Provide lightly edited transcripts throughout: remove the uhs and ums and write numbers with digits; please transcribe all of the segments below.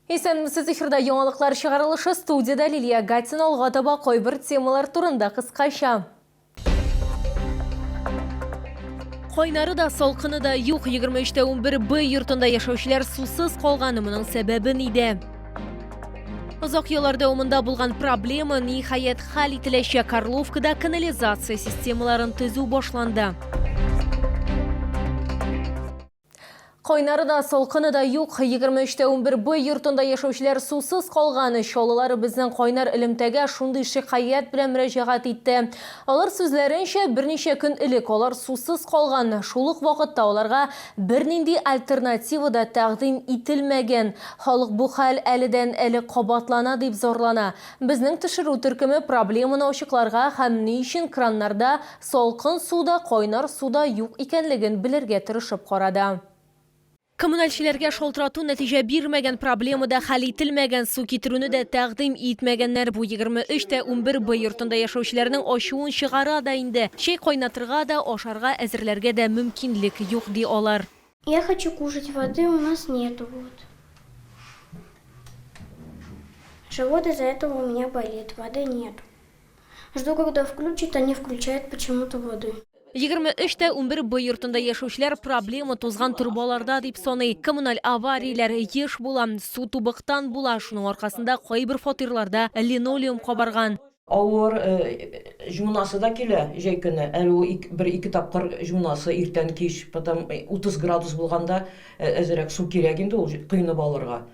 Сіз эфирда яңалыклар чыгарылышы студияда Лилия Гатина алга таба койбір темалар турында кыскача. Қойнары да, солқыны да юқ 23-11 йортында яшаучылар сусыз қалғаны мұның сәбәбі неде? Ұзақ елларда өмінда болған проблема нихаят хал ителеше Карловкада канализация системаларын түзу башланды. Қойнары да, солқыны да юқ 23-11 йортында яшаучылар сусыз қалғаны шолылары біздің қойнар илімтәге шундай шикаят белән мөрәҗәгать итте. Алар сүзләренчә берничә көн элек алар сусыз қалған. Шулык вакытта аларга бернинди альтернатива да тәкъдим ителмәгән. Халык бу хәл әледән-әле кабатлана дип зарлана. Безнең төшерү төркеме проблеманы ачыкларга һәм ни өчен краннарда солқын суда, қойнар суда юк икәнлеген белергә тырышып карады. Коммуналчыларга шалтырату нәтиҗә бирмәгән, проблемада хәл ителмәгән, су китерүне дә тәкъдим итмәгәннәр. Бу 23-11 йортында яшаучыларның ачуын чыгара да инде. Чәй кайнатырга да, ашарга әзерләргә дә мөмкинлек юк ди алар. Я хочу кушать, воды у нас нету. Живот из-за этого у меня болит, воды нет. Жду, когда включат, а не включают почему-то воды. 23-11 йортында яшаучылар проблема тузган турбаларда дип саный. Коммуналь аварияләр еш була, су тубыктан була. Шуның аркасында кайбер фатирларда линолеум кабарган. Авыр жумнасы да килә җәй көне. Әле бер-ике тапкыр жумнасы иртән кич, потом 30 градус булганда әзрәк су кирәк инде ул кыйнап алырга.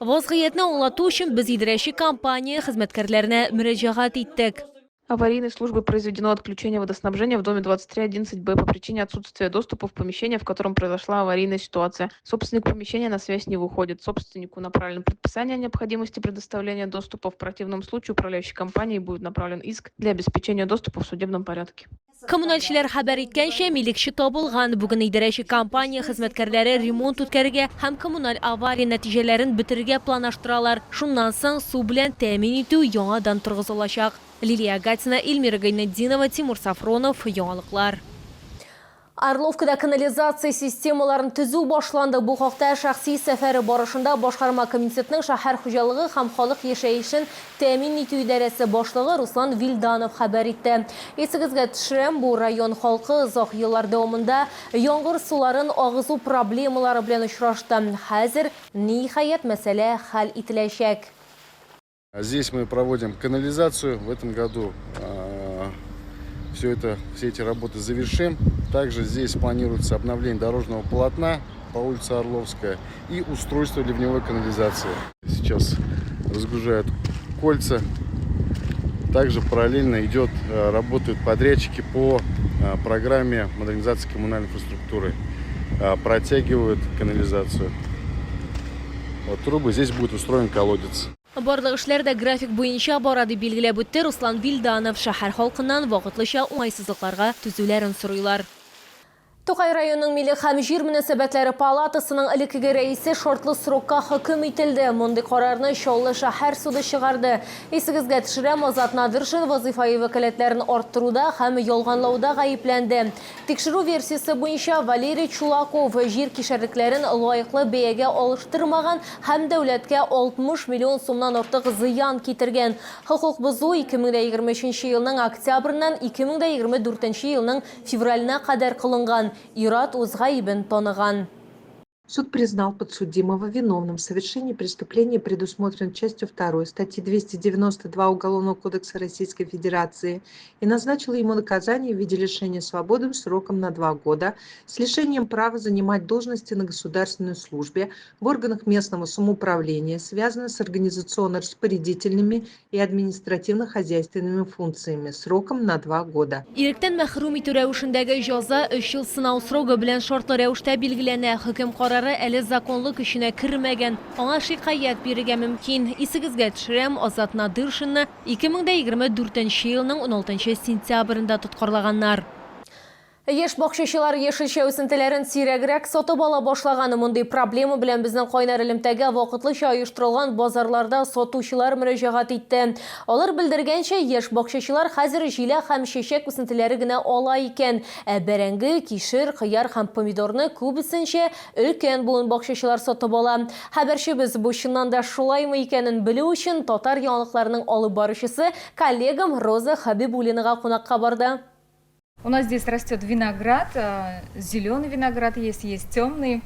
Вазгыятны аңлату өчен без идарәче компания хезмәткәрләренә мөрәҗәгать иттек. Аварийной службой произведено отключение водоснабжения в доме 2311Б по причине отсутствия доступа в помещение, в котором произошла аварийная ситуация. Собственник помещения на связь не выходит. Собственнику направлено предписание о необходимости предоставления доступа. В противном случае управляющей компанией будет направлен иск для обеспечения доступа в судебном порядке. Коммуналчылар хәбәр иткәнчә, милекче табылган. Бүген идарәче компания хезмәткәрләре ремонт үткәрергә һәм коммуналь авария нәтиҗәләрен бетергә планлаштыралар. Шуннан соң су белән тәэмин итү яңадан торгызылачак. Лилия Гатина, Эльмира Гайнетдинова, Тимур Сафронов, яңалыклар. Орловкада канализация системаларын түзү башланды. Бу хакта шәхси сәфәре барышында башкарма комитетның шәһәр хуҗалыгы һәм халык яшәешен тәэмин итү идарәсе башлыгы Руслан Вилданов хәбәр итте. Есегезгә төшерәм, бу район халкы озак еллар дәвамында яңгыр суларын агызу проблемалары белән очрашты. Хәзер ниһаять мәсьәлә хәл ителәчәк. Здесь мы проводим канализацию. В этом году все эти работы завершим. Также здесь планируется обновление дорожного полотна по улице Орловская и устройство ливневой канализации. Сейчас разгружают кольца. Также параллельно работают подрядчики по программе модернизации коммунальной инфраструктуры. Протягивают канализацию. Вот трубы, здесь будет устроен колодец. Барлык эшләрдә график буенча барады билгеләп үтте Руслан Вилданов. Шәһәр халкыннан вакытлыча уңайсызлыкларга түзүләрен сорыйлар. Тукай районының милек һәм җир мөнәсәбәтләре палатасының элеккеге рәисе шартлы срокка хөкем ителде. Мондый карарны Чаллы шәһәр суды чыгарды. Исегезгә төшерәм, Азат Надыршин вазифаи вәкаләтләрен арттыруда һәм ялганлауда гаепләнде. Тикшерү версиясе буенча Валерий Чулаков җир кишәрлекләрен лаеклы бәягә алыштырмаган һәм дәүләткә 60 миллион сумнан артык зыян китергән. Хокук бозу 2023 елның октябреннән 2024 елның февраленә кадәр кылынган. Ират үз гаибен таныган. Суд признал подсудимого виновным в совершении преступления, предусмотренного частью 2 статьи 292 Уголовного кодекса Российской Федерации, и назначил ему наказание в виде лишения свободы сроком на 2 года с лишением права занимать должности на государственной службе в органах местного самоуправления, связанные с организационно-распорядительными и административно-хозяйственными функциями сроком на 2 года. Иректән мәхрүм итү рәвешендәге җәза 3 ел сынау срогы белән шартлы рәвештә билгеләнә. Хөкем карары әле законлы көченә кермәгән. Аңа шикаят бирергә мөмкин. Исегезгә төшерәм, Азат Надыршинны 2024 елның 16 сентябрендә тоткарлаганнар. Еш бақшашылар ешілші өсінтілерін сирегірек сотып ала башлаганы мұндай проблема білен біздің қойнар ілімтәге вақытлыша ұйыштырылған базарларда сотушылар мөрәжәғат етті. Олар білдіргенше еш бақшашылар хәзір жилә һәм шешек өсінтілері генә ала екен. Бәрәңгі, кишір, қияр һәм помидорны күбісінше үлкен буын бақшашылар сотып ала. Хәбәрші біз бұшыннан да шулаймы екенін білу үшін татар яңалықларының алып барышысы коллегам Роза Хабибулинаға қонаққа барды. У нас здесь растет виноград, зеленый виноград есть темный.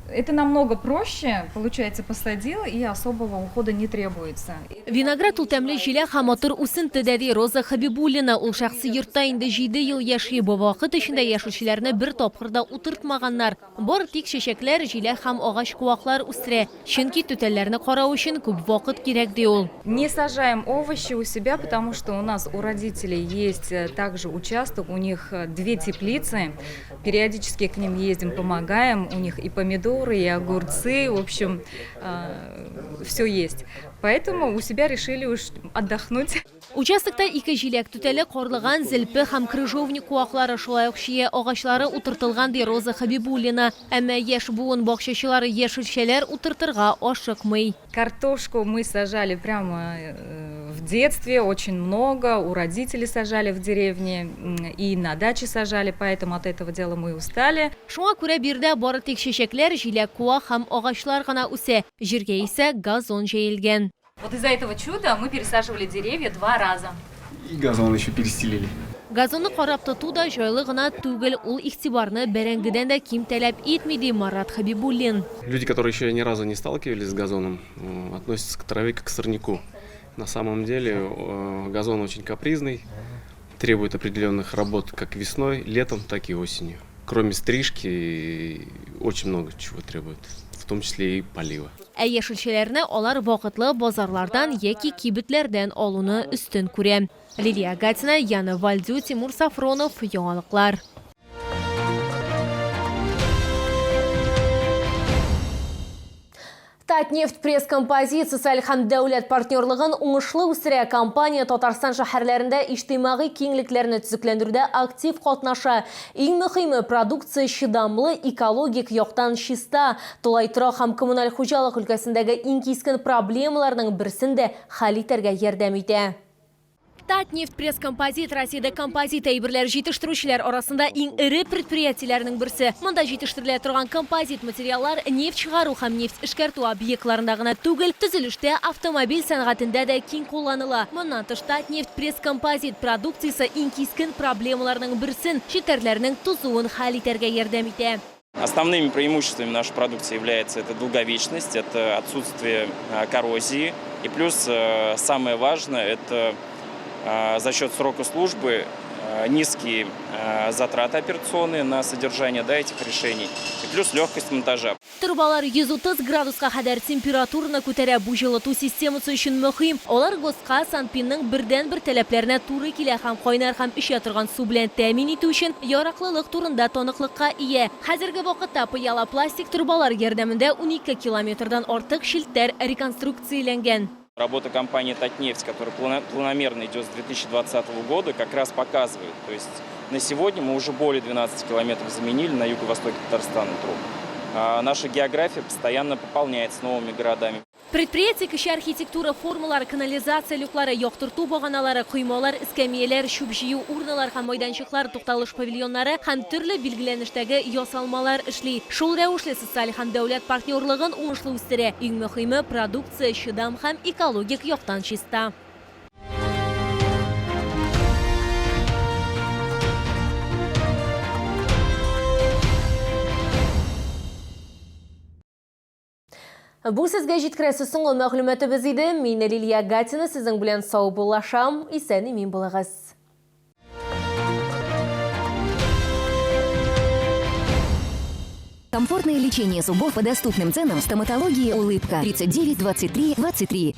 Это намного проще, получается, посадил и особого ухода не требуется. Виноград ултәмле жилә һәм матур үсенте дәди Роза Хабибуллина ул шәхси йортта инде 7 ел яши. Бу вакыт эчендә яшүчеләрне бер тапкырда утыртмаганнар. Бар тик чәчәкләр, жилә һәм агач куаклар үстерә. Чөнки түтәлләрне карау өчен күп вакыт кирәк ди ул. Не сажаем овощи у себя, потому что у нас у родителей есть также участок, у них 2 теплицы. Периодически к ним ездим, помогаем, у них и помидоры, и огурцы, в общем, все есть. Поэтому у себя решили уж отдохнуть. Участокта 2 җиләк түтәле карлыган, зелпе һәм крыжовник куаклары шулай ук шия агачлары утыртылган ди Роза Хабибуллина. Әмма яшь буын бакчачылары яшелчәләр утыртырга ашыкмый. Картошку мы сажали прямо в детстве, очень много. У родителей сажали в деревне и на даче сажали, поэтому от этого дела мы устали. Шуңа күрә бирдә бары тик чәчәкләр, җиләк куа һәм агачлар гына үсә. Җиргә исә газон җәелгән. Вот из-за этого чуда мы пересаживали деревья 2 раза. И газон еще перестелили. Газонны карап тоту да җайлы гына түгел, ул игътибарны бәрәңгедән дә ким таләп итми ди Марат Хабибуллин. Люди, которые еще ни разу не сталкивались с газоном, относятся к траве как к сорняку. На самом деле газон очень капризный, требует определенных работ как весной, летом, так и осенью. Кроме стрижки, очень много чего требует, в том числе и полива. Яшелчәләрне алар вакытлы базарлардан яки кибетләрдән алуны өстен күрә. Лилия Гатина, Яна Вальдю, Тимур Сафронов, Яңалыклар. Татнефть пресс-композиция һәм дәүләт партнерлыгын уңышлы үстерә. Компания Татарстан шәһәрләрендә иҗтимагый киңлекләрне төзекләндерүдә актив катнаша. Иң мөһиме продукция чыдамлы, экологик яктан чиста. Тулай тора һәм коммуналь хуҗалык өлкәсендәге иң кискен проблемаларның берсен дә хәл итәргә ярдәм итә. Татнефть пресс-композит Россиядә композит әйберләр җитештерүчеләр арасында иң ире предприятиеләрнең берсе. Монда җитештерелә торган композит материаллар нефть чыгару һәм нефть эшкәртү объектларында гына түгел, төзелештә, автомобиль сәнәгатендә дә киң кулланыла. Моннан тыш Татнефть пресс-композит продукциясе иң кискен проблемаларның берсен, челтәрләрнең тузуын хәл итәргә ярдәм итә. Основными преимуществами нашей продукции является это долговечность, это отсутствие коррозии. И плюс самое важное – это за счет срока службы низкие затраты операционные на содержание этих решений и плюс легкость монтажа. Трубалар 130 градуска кадәр температураны күтәрә. Бу җылыту системасы өчен мөһим. Алар ГОСка Санпинның бердән-бер таләпләренә туры килә һәм кайнар һәм эчә торган су белән тәэмин итү өчен яраклылык турында таныклыкка ия. Хәзерге вакытта пыяла пластик трубалар ярдәмендә 12 километрдан артык шилттәр реконструкцияләнгән. Работа компании «Татнефть», которая планомерно идет с 2020 года, как раз показывает. То есть на сегодня мы уже более 12 километров заменили на юго-востоке Татарстана труб. Наша география постоянно пополняется новыми городами. Предприятие кеше архитектура формалары, канализация люклары, яктырту баганалары, коймалар, эскәмияләр, чүп җыю урыннары һәм майданчыклар, тукталыш павильоннары һәм төрле билгеләнештәге ясалмалар эшли. Шул рәвешле социаль һәм дәүләт партнерлыгын уңышлы үстерә. Иң мөһиме продукция чыдам һәм экологик яктан чиста. Бу сезгә җиткерәсе соңгы мәгълүматыбыз иде. Мин Лилия Гатина, сезнең белән сау булашам. Исән имин булыгыз. Комфортное лечение зубов по доступным ценам. Стоматология «Улыбка». 39 23 23.